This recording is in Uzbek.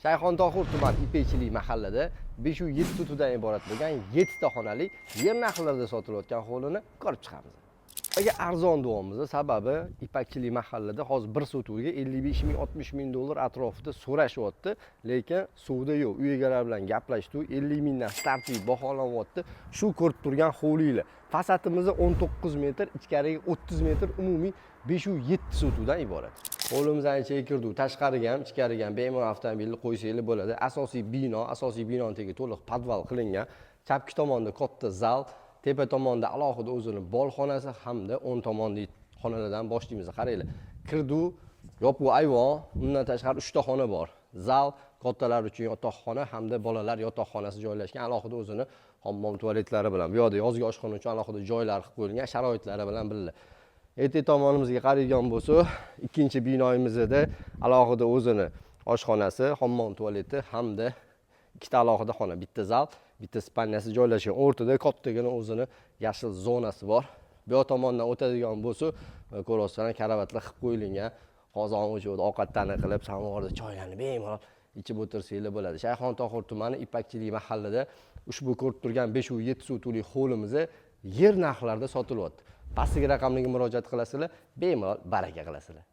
Shayxontohur tumani Ipakchilik mahallada 507 sotudan iborat bo'lgan 7 ta xonali yer narxlarida sotilayotgan hovlini ko'rib chiqamiz. Agar arzon deyapmiz, sababi Ipakchilik mahallada hozir bir sotuga 55 ming 60 ming dollar atrofida so'rashyapti, lekin suvda yo'q. Uy egalari bilan gaplashdik, 50 mingdan startli baholanyapti. Shu ko'rib turgan hovlilar. Fasatimiz 19 metr, ichkariga 30 metr, umumiy 507 sotudan iborat. Hovlimizdan ichiga kirdik, tashqariga ham, ichkariga ham bemalol avtomobilni qo'ysanglar bo'ladi. Asosiy binoning tagiga to'liq podval qilingan. Chapki tomonda katta zal, tepa tomonda alohida o'zini bolxonasi hamda o'ng tomondagi xonalardan boshlaymiz. Qaranglar. Kirdik, yopiq ayvon, undan tashqari 3 ta xona bor. Zal, kattalar uchun yotoqxona hamda bolalar yotoqxonasi joylashgan, alohida o'zini hammom tualetlari bilan, bu yerda yozgi oshxona uchun alohida joylar qilib qo'yilgan, sharoitlari bilan birga. Erta tomonimizga qaraydigan bo'lsa, ikkinchi binoyimizda alohida o'zini oshxonasi, hammom tualeti hamda ikkita alohida xona, bitta zal, bitta spalnyasi joylashgan. O'rtada kattagina o'zini yashil zonasi bor. Bu tomondan o'tadigan bo'lsa, ko'rasizlar, karavatlar qilib qo'yilgan. Qozon o'chirib, ovqatlarni qilib, samovarda choylarni bemalol ichib o'tirsanglar bo'ladi. Shayxontohur tumani Ipakchilik mahallada ushbu ko'rib turgan 507 sotuli hovlimiz yer narxlarida sotilyapti. Pastki raqamlarga murojaat qilasizlar, bemalol baraka qilasizlar.